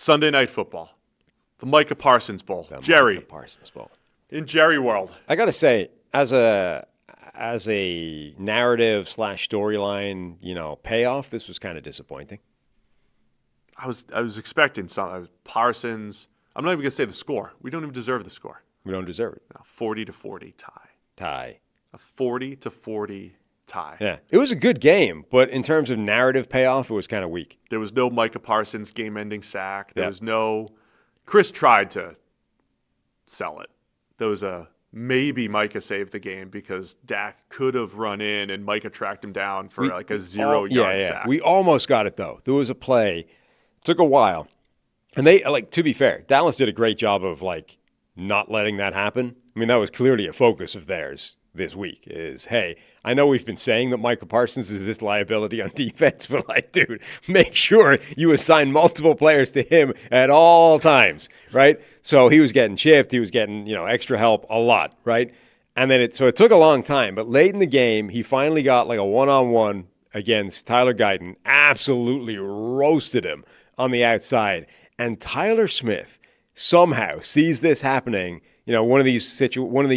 Sunday Night Football. The Micah Parsons Bowl. Jerry. Micah Parsons Bowl. In Jerry World. I got to say, as a narrative / storyline, payoff, this was kind of disappointing. I was expecting something. Parsons. I'm not even going to say the score. We don't even deserve the score. We don't deserve it. No, 40-40 tie. A 40-40 tie. Yeah. It was a good game, but in terms of narrative payoff, it was kind of weak. There was no Micah Parsons game-ending sack. There was no – Chris tried to sell it. There was a maybe Micah saved the game because Dak could have run in and Micah tracked him down for a 0-yard sack. We almost got it, though. There was a play. It took a while. And they, to be fair, Dallas did a great job of, not letting that happen. I mean, that was clearly a focus of theirs this week is, hey, I know we've been saying that Micah Parsons is this liability on defense, but dude, make sure you assign multiple players to him at all times, right? So he was getting chipped. He was getting, extra help a lot, right? And then it took a long time, but late in the game, he finally got a one-on-one against Tyler Guyton, absolutely roasted him on the outside. And Tyler Smith somehow sees this happening. One of these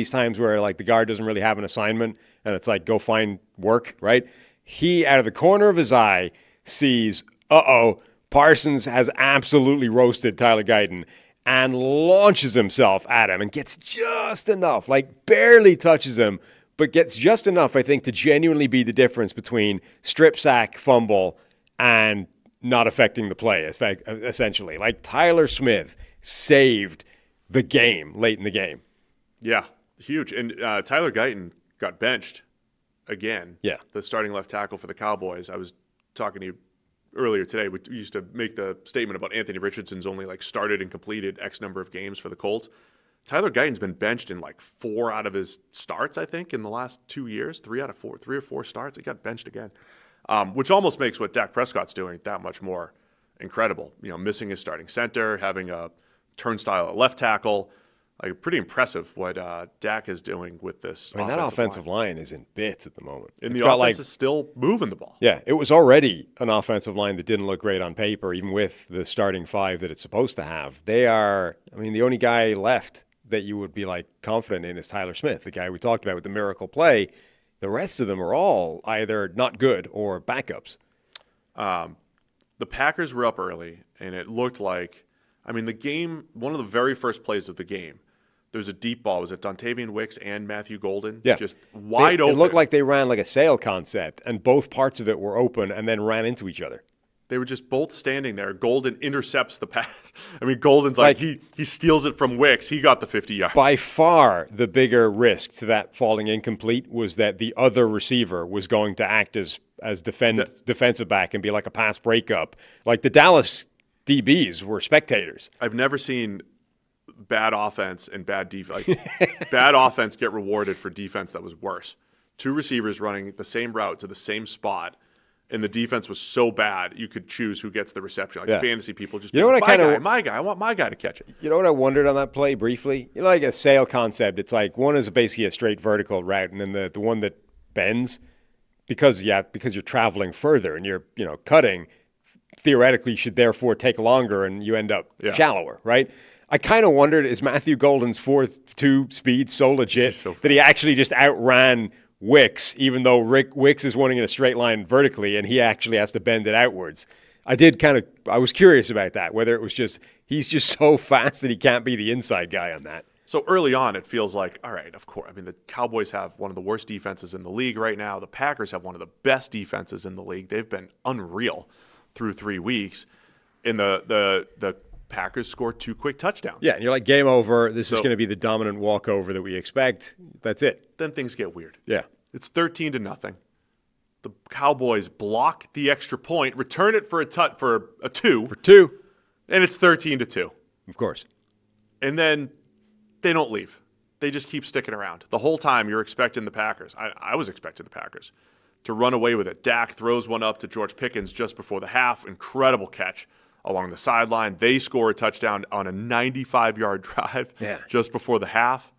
times where the guard doesn't really have an assignment and it's go find work, right? He, out of the corner of his eye, sees, Parsons has absolutely roasted Tyler Guyton and launches himself at him and gets just enough, barely touches him, but gets just enough, I think, to genuinely be the difference between strip sack, fumble, and not affecting the play, essentially. Tyler Smith saved the game late in the game. Yeah, huge. And Tyler Guyton got benched again. Yeah. The starting left tackle for the Cowboys. I was talking to you earlier today. We used to make the statement about Anthony Richardson's only started and completed X number of games for the Colts. Tyler Guyton's been benched in 4 out of his starts, I think, in the last 2 years. 3 or 4 starts. He got benched again. Which almost makes what Dak Prescott's doing that much more incredible. Missing his starting center, having a turnstile at left tackle. Pretty impressive what Dak is doing with this. I mean, that offensive line is in bits at the moment. And the offense is still moving the ball. Yeah, it was already an offensive line that didn't look great on paper, even with the starting 5 that it's supposed to have. They are, the only guy left that you would be confident in is Tyler Smith, the guy we talked about with the miracle play. The rest of them are all either not good or backups. The Packers were up early, and it looked the game, one of the very first plays of the game, there's a deep ball. Was it Dontavian Wicks and Matthew Golden? Yeah. Just wide open. It looked like they ran a sail concept, and both parts of it were open and then ran into each other. They were just both standing there. Golden intercepts the pass. Golden's he steals it from Wicks. He got the 50 yards. By far, the bigger risk to that falling incomplete was that the other receiver was going to act as defensive back and be a pass breakup. The Dallas DBs were spectators. I've never seen bad offense and bad defense. Bad offense get rewarded for defense that was worse. 2 receivers running the same route to the same spot. And the defense was so bad, you could choose who gets the reception. Fantasy people just, what my guy. I want my guy to catch it. You know what I wondered on that play briefly? A sail concept. It's one is basically a straight vertical route, and then the one that bends, because you're traveling further and you're cutting, theoretically should therefore take longer and you end up shallower, right? I kind of wondered, is Matthew Golden's 4.2 speed so legit that he actually just outran Wicks, even though Wicks is running in a straight line vertically and he actually has to bend it outwards? I was curious about that, whether it was just he's just so fast that he can't be the inside guy on that. So early on, it feels all right, of course. The Cowboys have one of the worst defenses in the league right now. The Packers have one of the best defenses in the league. They've been unreal through 3 weeks. And the Packers scored 2 quick touchdowns. Yeah, and you're game over. This is going to be the dominant walkover that we expect. That's it. Then things get weird. Yeah. It's 13-0. The Cowboys block the extra point, return it for a 2. For 2. And it's 13-2. Of course. And then they don't leave. They just keep sticking around. The whole time you're expecting the Packers. I was expecting the Packers to run away with it. Dak throws one up to George Pickens just before the half. Incredible catch along the sideline. They score a touchdown on a 95-yard drive just before the half.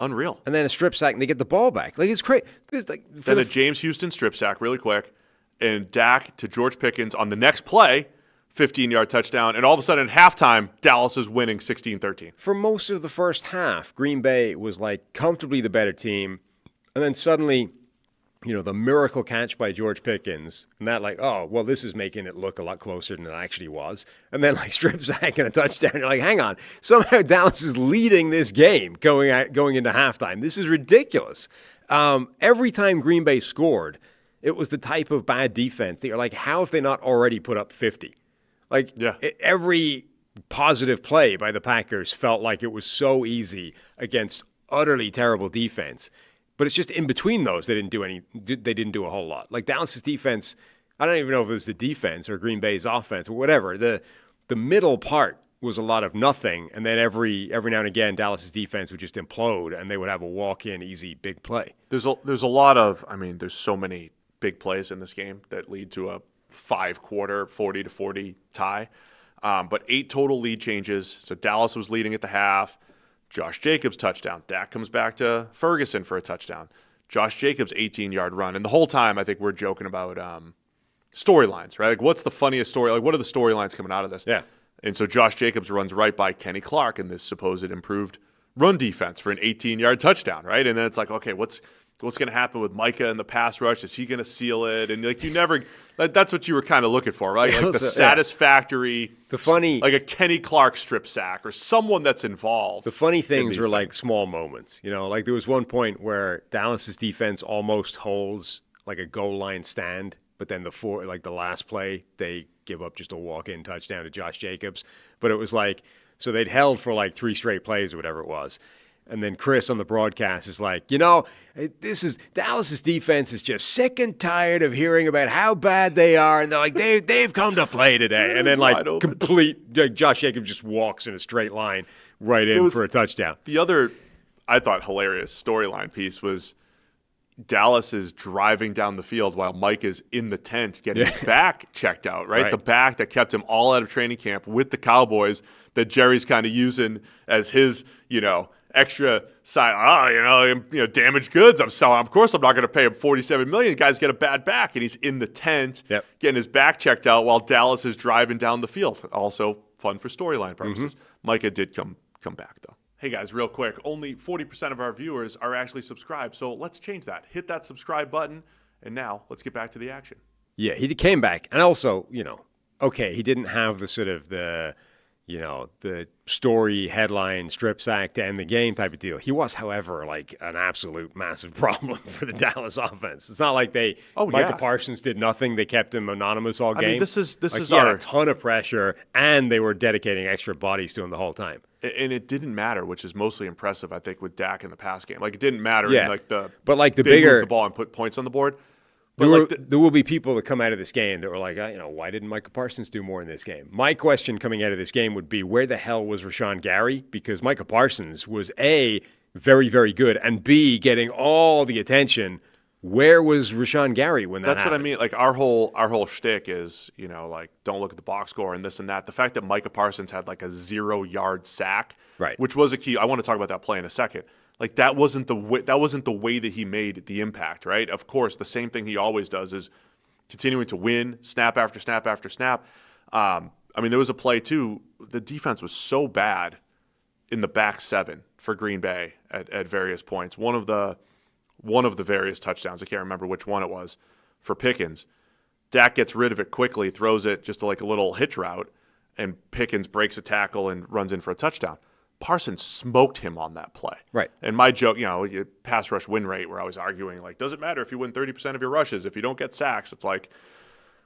Unreal. And then a strip sack, and they get the ball back. It's crazy. Then a James Houston strip sack really quick, and Dak to George Pickens on the next play 15-yard touchdown, and all of a sudden at halftime, Dallas is winning 16-13. For most of the first half, Green Bay was like comfortably the better team, and then suddenly, the miracle catch by George Pickens, and that this is making it look a lot closer than it actually was, and then strip sack and a touchdown. You're like, hang on, somehow Dallas is leading this game going into halftime. This is ridiculous. Every time Green Bay scored, it was the type of bad defense that you're like, how have they not already put up 50? Every positive play by the Packers felt like it was so easy against utterly terrible defense. But it's just in between those they didn't do a whole lot. Like Dallas's defense, I don't even know if it was the defense or Green Bay's offense or whatever. The middle part was a lot of nothing, and then every now and again Dallas's defense would just implode and they would have a walk-in easy big play. There's a lot of, there's so many big plays in this game that lead to a 5-quarter 40-40 tie, but 8 total lead changes. So Dallas was leading at the half. Josh Jacobs touchdown. Dak comes back to Ferguson for a touchdown. Josh Jacobs 18-yard run, and the whole time I think we're joking about storylines, right? Like, what's the funniest story? Like, what are the storylines coming out of this? Yeah. And so Josh Jacobs runs right by Kenny Clark in this supposed improved run defense for an 18-yard touchdown, right? And then it's like, okay, what's going to happen with Micah in the pass rush? Is he going to seal it? And that's what you were kind of looking for, right? Like the satisfactory, like a Kenny Clark strip sack or someone that's involved. The funny things were like small moments, like there was one point where Dallas's defense almost holds like a goal line stand, but then the last play, they give up just a walk-in touchdown to Josh Jacobs. But it was so they'd held for 3 straight plays or whatever it was. And then Chris on the broadcast is like, Dallas's defense is just sick and tired of hearing about how bad they are. And they're like, they've come to play today. And then Josh Jacobs just walks in a straight line right in for a touchdown. The other, I thought, hilarious storyline piece was Dallas is driving down the field while Mike is in the tent getting his back checked out, right? The back that kept him all out of training camp with the Cowboys that Jerry's kind of using as his, extra side, damaged goods I'm selling. Of course, I'm not going to pay him $47 million. The guy's got a bad back, and he's in the tent getting his back checked out while Dallas is driving down the field. Also fun for storyline purposes. Micah did come back, though. Hey, guys, real quick, only 40% of our viewers are actually subscribed, so let's change that. Hit that subscribe button, and now let's get back to the action. Yeah, he came back, and also, he didn't have the sort of the story headline strip sack to end the game type of deal. He was, however, an absolute massive problem for the Dallas offense. It's not like Micah Parsons did nothing. They kept him anonymous all game. This is he had a ton of pressure, and they were dedicating extra bodies to him the whole time. And it didn't matter, which is mostly impressive, I think, with Dak in the pass game. It didn't matter. But the they bigger moved the ball and put points on the board. There will be people that come out of this game that were like, why didn't Micah Parsons do more in this game? My question coming out of this game would be, where the hell was Rashawn Gary? Because Micah Parsons was A, very, very good, and B, getting all the attention. Where was Rashawn Gary when that happened? That's what I mean. Our whole shtick is, don't look at the box score and this and that. The fact that Micah Parsons had a 0-yard sack, right, which was a key. I want to talk about that play in a second. That wasn't the way that he made the impact, right? Of course, the same thing he always does is continuing to win snap after snap after snap. There was a play too. The defense was so bad in the back 7 for Green Bay at various points. One of the various touchdowns, I can't remember which one it was, for Pickens. Dak gets rid of it quickly, throws it just a little hitch route, and Pickens breaks a tackle and runs in for a touchdown. Parsons smoked him on that play. Right. And my joke, pass rush win rate, we're always arguing, doesn't matter if you win 30% of your rushes. If you don't get sacks, it's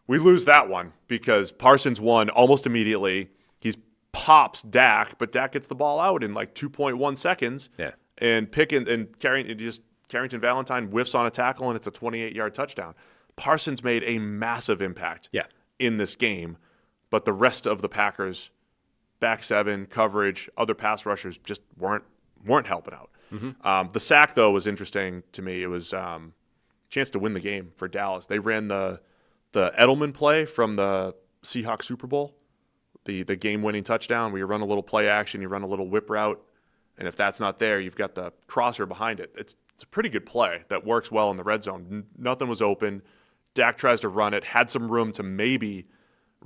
we lose that one because Parsons won almost immediately. He pops Dak, but Dak gets the ball out in 2.1 seconds. Yeah. And Pickens and Carrington Valentine whiffs on a tackle, and it's a 28-yard touchdown. Parsons made a massive impact in this game, but the rest of the Packers, back 7, coverage, other pass rushers just weren't helping out. The sack, though, was interesting to me. It was a chance to win the game for Dallas. They ran the Edelman play from the Seahawks Super Bowl, the game-winning touchdown where you run a little play action, you run a little whip route, and if that's not there, you've got the crosser behind it. It's a pretty good play that works well in the red zone. Nothing was open. Dak tries to run it, had some room to maybe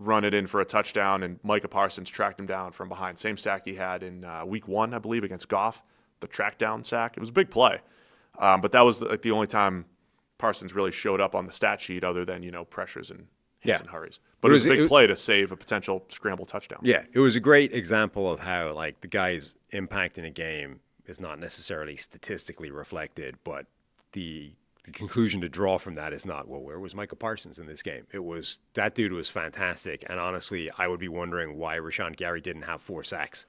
run it in for a touchdown, and Micah Parsons tracked him down from behind. Same sack he had in week 1, I believe, against Goff, the track down sack. It was a big play. But that was like the only time Parsons really showed up on the stat sheet other than, pressures and hits and hurries. But it was a big play to save a potential scramble touchdown. Yeah, it was a great example of how, like, the guy's impact in a game is not necessarily statistically reflected, but the conclusion to draw from that is not, well, where was Micah Parsons in this game? It was, that dude was fantastic. And honestly, I would be wondering why Rashawn Gary didn't have 4 sacks.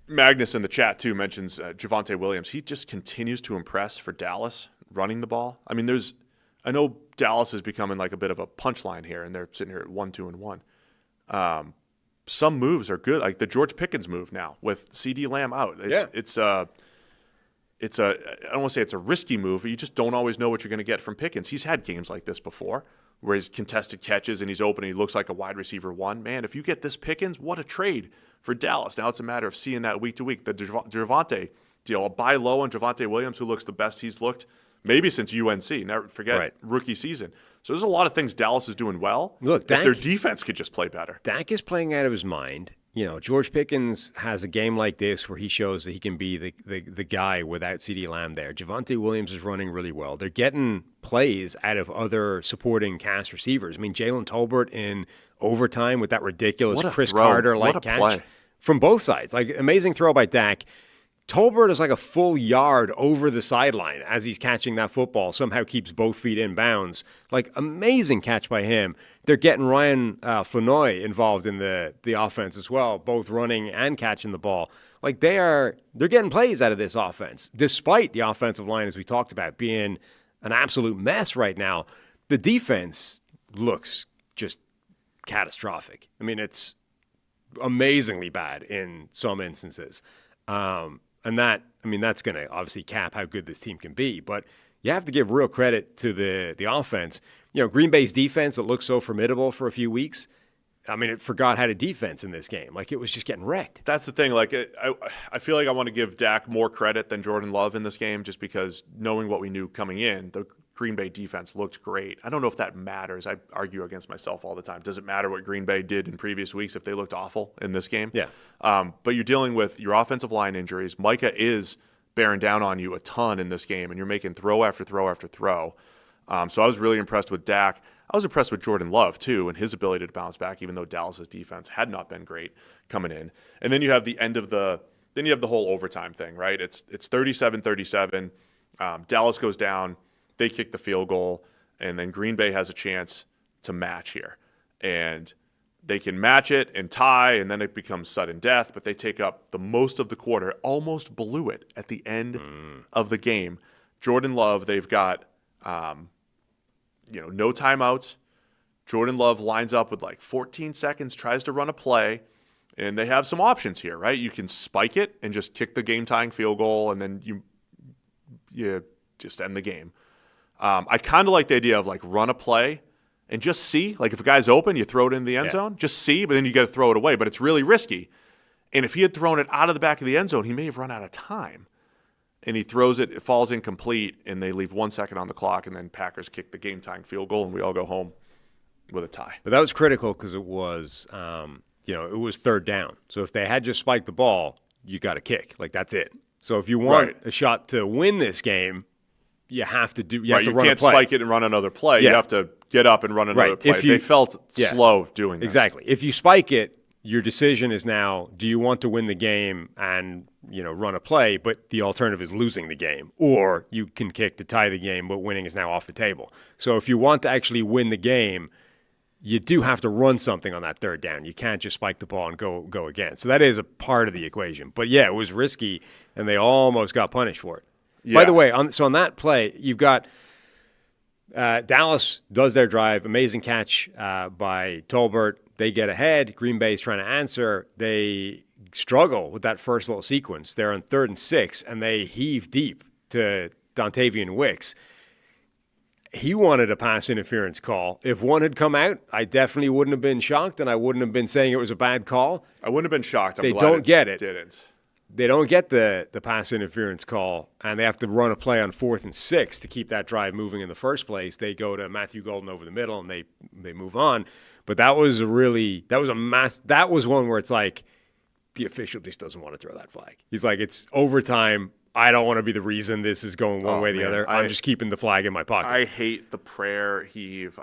Magnus in the chat, too, mentions Javonte Williams. He just continues to impress for Dallas running the ball. I mean, I know Dallas is becoming like a bit of a punchline here, and they're sitting here at 1-2-1. Some moves are good, like the George Pickens move now with CD Lamb out. It's I don't want to say it's a risky move, but you just don't always know what you're going to get from Pickens. He's had games like this before where he's contested catches and he's open and he looks like a wide receiver 1. Man, if you get this Pickens, what a trade for Dallas. Now it's a matter of seeing that week to week. The Javonte deal, a buy low on Javonte Williams, who looks the best he's looked maybe since UNC. Never forget rookie season. So there's a lot of things Dallas is doing well. Look, if their defense could just play better. Dak is playing out of his mind. George Pickens has a game like this where he shows that he can be the guy without CeeDee Lamb there. Javonte Williams is running really well. They're getting plays out of other supporting cast receivers. I mean, Jalen Tolbert in overtime with that ridiculous Chris Carter-like catch play from both sides. Like, amazing throw by Dak. Tolbert is like a full yard over the sideline as he's catching that football, somehow keeps both feet in bounds. Like, amazing catch by him. They're getting Ryan Flournoy involved in the offense as well, both running and catching the ball. Like, they're getting plays out of this offense, despite the offensive line, as we talked about, being an absolute mess right now. The defense looks just catastrophic. I mean, it's amazingly bad in some instances. And that's going to obviously cap how good this team can be. But you have to give real credit to the offense. Green Bay's defense, that looked so formidable for a few weeks, I mean, it forgot how to defense in this game. Like, it was just getting wrecked. That's the thing. Like, I feel like I want to give Dak more credit than Jordan Love in this game, just because knowing what we knew coming in, the Green Bay defense looked great. I don't know if that matters. I argue against myself all the time. Does it matter what Green Bay did in previous weeks if they looked awful in this game? Yeah. But you're dealing with your offensive line injuries. Micah is bearing down on you a ton in this game, and you're making throw after throw after throw. So I was really impressed with Dak. I was impressed with Jordan Love, too, and his ability to bounce back, even though Dallas' defense had not been great coming in. And then you have the end of the whole overtime thing, right? It's 37-37. Dallas goes down. They kick the field goal, and then Green Bay has a chance to match here. And they can match it and tie, and then it becomes sudden death, but they take up the most of the quarter, almost blew it at the end of the game. Jordan Love, they've got no timeouts. Jordan Love lines up with like 14 seconds, tries to run a play, and they have some options here, right? You can spike it and just kick the game-tying field goal, and then you just end the game. I kind of like the idea of like run a play and just see. Like, if a guy's open, you throw it in the end zone. Just see, but then you got to throw it away. But it's really risky. And if he had thrown it out of the back of the end zone, he may have run out of time. And he throws it, it falls incomplete, and they leave 1 second on the clock, and then Packers kick the game-tying field goal, and we all go home with a tie. But that was critical because it was, it was third down. So if they had just spiked the ball, you got to kick. Like, that's it. So if you want a shot to win this game, you have to run a play. You can't spike it and run another play. Yeah. You have to get up and run another play. They felt slow doing that. Exactly. If you spike it, your decision is now, do you want to win the game and, run a play, but the alternative is losing the game? Or you can kick to tie the game, but winning is now off the table. So if you want to actually win the game, you do have to run something on that third down. You can't just spike the ball and go again. So that is a part of the equation. But, yeah, it was risky, and they almost got punished for it. Yeah. By the way, on that play, you've got Dallas does their drive. Amazing catch by Tolbert. They get ahead. Green Bay's trying to answer. They struggle with that first little sequence. They're on 3rd and 6, and they heave deep to Dontavian Wicks. He wanted a pass interference call. If one had come out, I definitely wouldn't have been shocked, and I wouldn't have been saying it was a bad call. I wouldn't have been shocked. They don't get it. Didn't. They don't get the pass interference call, and they have to run a play on 4th and 6 to keep that drive moving in the first place. They go to Matthew Golden over the middle, and they move on. But that was one where it's like the official just doesn't want to throw that flag. He's like, it's overtime. I don't want to be the reason this is going one way or the other. I'm just keeping the flag in my pocket. I hate the prayer heave.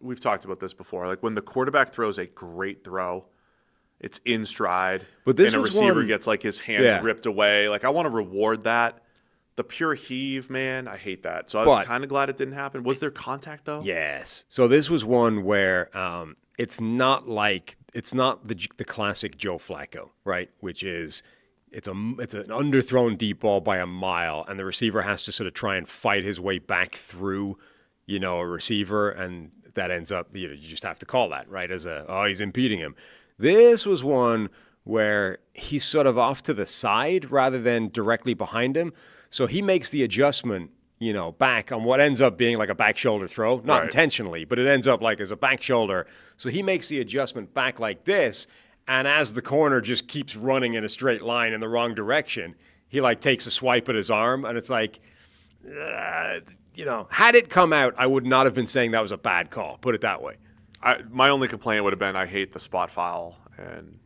We've talked about this before. Like when the quarterback throws a great throw, it's in stride, but this and a receiver gets like his hands ripped away. Like I want to reward that. The pure heave, man, I hate that. So I was kind of glad it didn't happen. Was there contact though? Yes. So this was one where it's not the classic Joe Flacco, right? Which is it's an underthrown deep ball by a mile, and the receiver has to sort of try and fight his way back through, a receiver, and that ends up you just have to call that, right? He's impeding him. This was one where he's sort of off to the side rather than directly behind him. So he makes the adjustment, back on what ends up being like a back shoulder throw, not intentionally, but it ends up like as a back shoulder. So he makes the adjustment back like this, and as the corner just keeps running in a straight line in the wrong direction, he like takes a swipe at his arm, and it's like, had it come out, I would not have been saying that was a bad call. Put it that way. My only complaint would have been I hate the spot foul and.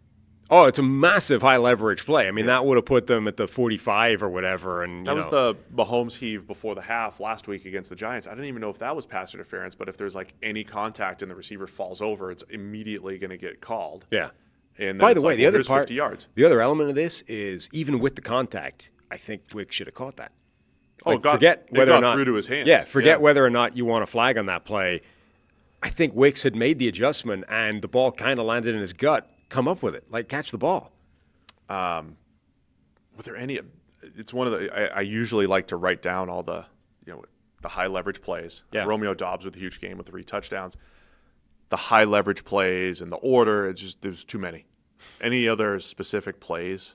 Oh, it's a massive high leverage play. I mean, that would have put them at the 45 or whatever. And that was the Mahomes heave before the half last week against the Giants. I didn't even know if that was pass interference, but if there's like any contact and the receiver falls over, it's immediately going to get called. Yeah. And by the way, the other part, 50 yards. The other element of this is even with the contact, I think Wick should have caught that. Forget whether or not through to his hands. Yeah, forget whether or not you want a flag on that play. I think Wicks had made the adjustment, and the ball kind of landed in his gut. Come up with it, like catch the ball. Were there any? It's one of the. I usually like to write down all the, the high leverage plays. Yeah. Romeo Doubs with a huge game with 3 touchdowns. The high leverage plays and the order. It's just there's too many. Any other specific plays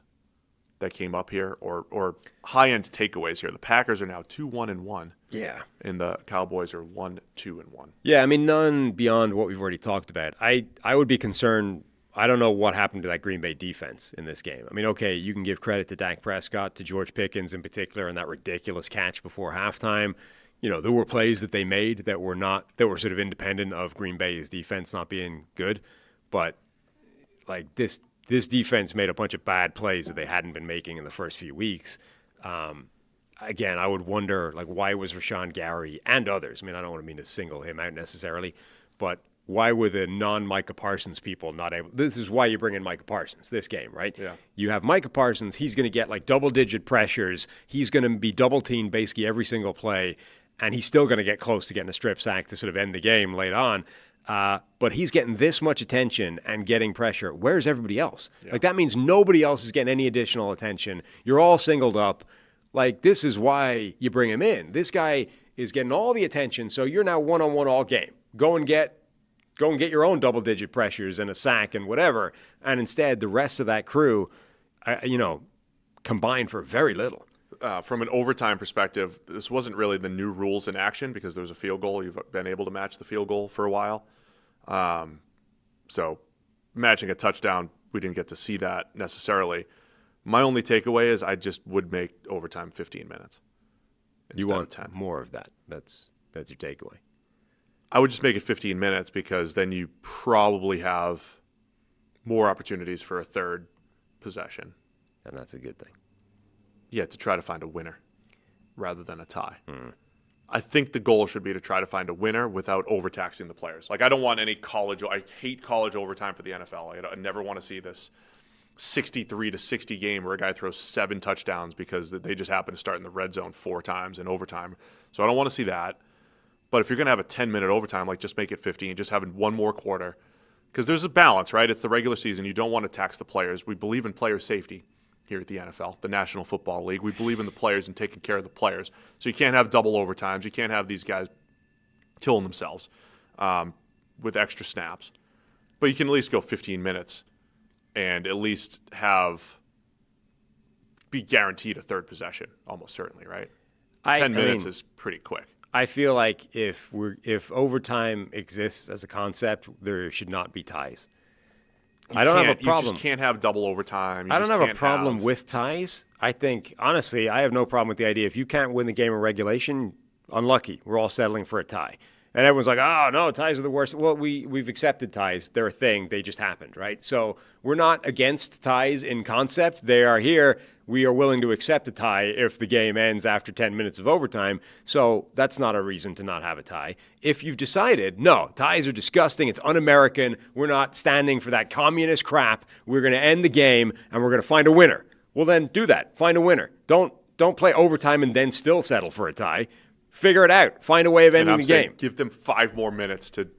that came up here, or high end takeaways here? The Packers are now 2-1-1. Yeah. And the Cowboys are 1-2-1. Yeah, I mean none beyond what we've already talked about. I would be concerned. I don't know what happened to that Green Bay defense in this game. I mean, okay, you can give credit to Dak Prescott, to George Pickens in particular, and that ridiculous catch before halftime. There were plays that they made that were sort of independent of Green Bay's defense not being good. But like this defense made a bunch of bad plays that they hadn't been making in the first few weeks. Again, I would wonder, like, why was Rashawn Gary and others? I mean, I don't want to mean to single him out necessarily, but why were the non-Micah Parsons people not able? This is why you bring in Micah Parsons this game, right? Yeah. You have Micah Parsons. He's going to get like double-digit pressures. He's going to be double-teamed basically every single play, and he's still going to get close to getting a strip sack to sort of end the game late on. But he's getting this much attention and getting pressure. Where's everybody else? Yeah. Like that means nobody else is getting any additional attention. You're all singled up. Like this is why you bring him in. This guy is getting all the attention, so you're now one-on-one all game. Go and get your own double-digit pressures and a sack and whatever. And instead, the rest of that crew, combined for very little. From an overtime perspective, this wasn't really the new rules in action because there was a field goal. You've been able to match the field goal for a while. So matching a touchdown, we didn't get to see that necessarily. My only takeaway is I just would make overtime 15 minutes. You want 10. More of that. That's your takeaway. I would just make it 15 minutes because then you probably have more opportunities for a third possession. And that's a good thing. Yeah, to try to find a winner rather than a tie. I think the goal should be to try to find a winner without overtaxing the players. Like, I don't want any I hate college overtime for the NFL. I never want to see this 63-60 game where a guy throws 7 touchdowns because they just happen to start in the red zone 4 times in overtime. So I don't want to see that. But if you're going to have a 10-minute overtime, like just make it 15, just having one more quarter. Because there's a balance, right? It's the regular season. You don't want to tax the players. We believe in player safety here at the NFL, the National Football League. We believe in the players and taking care of the players. So you can't have double overtimes. You can't have these guys killing themselves with extra snaps. But you can at least go 15 minutes and at least be guaranteed a third possession, almost certainly, right? 10 minutes is pretty quick. I feel like if overtime exists as a concept, there should not be ties. I don't have a problem. You just can't have double overtime. I don't have a problem with ties. I think, honestly, I have no problem with the idea. If you can't win the game in regulation, unlucky. We're all settling for a tie. And everyone's like, oh, no, ties are the worst. Well, we've accepted ties. They're a thing. They just happened, right? So we're not against ties in concept. They are here. We are willing to accept a tie if the game ends after 10 minutes of overtime. So that's not a reason to not have a tie. If you've decided, no, ties are disgusting, it's un-American, we're not standing for that communist crap, we're going to end the game and we're going to find a winner. Well, then do that. Find a winner. Don't play overtime and then still settle for a tie. Figure it out. Find a way of ending the game. Give them 5 more minutes to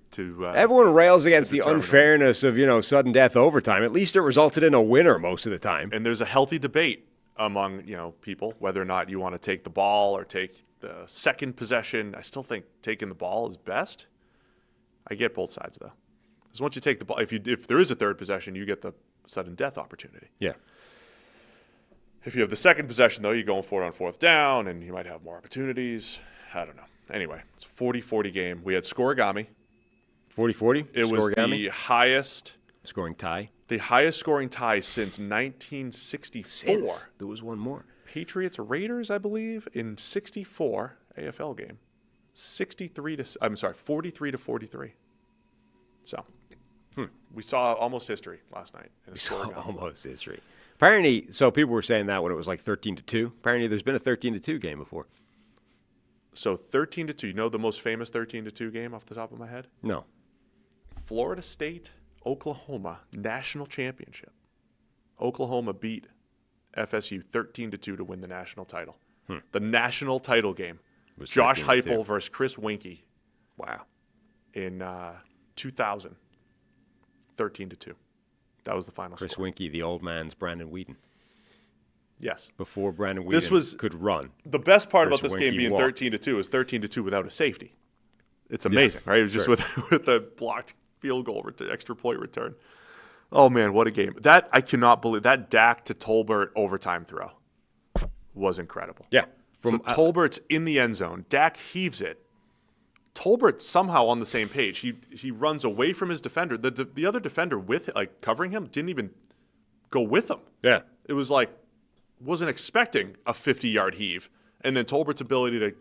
everyone rails against the unfairness of, sudden death overtime. At least it resulted in a winner most of the time. And there's a healthy debate among, people whether or not you want to take the ball or take the second possession. I still think taking the ball is best. I get both sides though. Because once you take the ball, if there is a third possession, you get the sudden death opportunity. Yeah. If you have the second possession though, you're going for it on fourth down and you might have more opportunities. I don't know. Anyway, it's a 40-40 game. We had scorigami. 40-40? It was the highest scoring tie. The highest scoring tie since 1964. There was one more. Patriots Raiders, I believe, in 64 AFL game. 43 to 43. So, we saw almost history last night. We saw almost history. Apparently, so people were saying that when it was like 13-2. Apparently, there's been a 13-2 game before. So 13-2. You know the most famous 13-2 game off the top of my head? No. Florida State, Oklahoma national championship. Oklahoma beat FSU 13-2 to win the national title. The national title game. Josh Heupel versus Chris Winkie. Wow. In 2000. 13-2. That was the final score. Chris Winkie, the old man's Brandon Whedon. Yes. Before Brandon Whedon could run. The best part about this game being 13-2 is 13-2 without a safety. It's amazing, right? It was just with the blocked field goal, extra point return. Oh, man, what a game. That, I cannot believe, that Dak to Tolbert overtime throw was incredible. Yeah. So Tolbert's in the end zone. Dak heaves it. Tolbert somehow on the same page. He runs away from his defender. The other defender covering him didn't even go with him. Yeah. It was like, wasn't expecting a 50-yard heave. And then Tolbert's ability to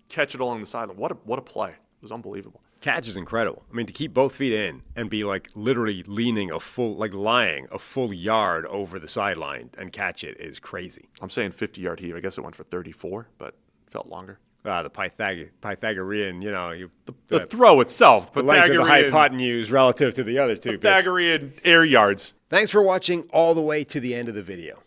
catch it along the sideline. What a play. It was unbelievable. Catch is incredible. I mean, to keep both feet in and be literally lying a full yard over the sideline and catch it is crazy. I'm saying 50-yard heave. I guess it went for 34, but it felt longer. The Pythagorean, the throw itself. The length of the hypotenuse relative to the other two Pythagorean air yards. Thanks for watching all the way to the end of the video.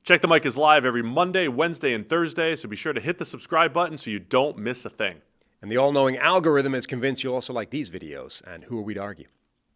Check the Mic is live every Monday, Wednesday, and Thursday, so be sure to hit the subscribe button so you don't miss a thing. And the all-knowing algorithm is convinced you'll also like these videos, and who are we to argue?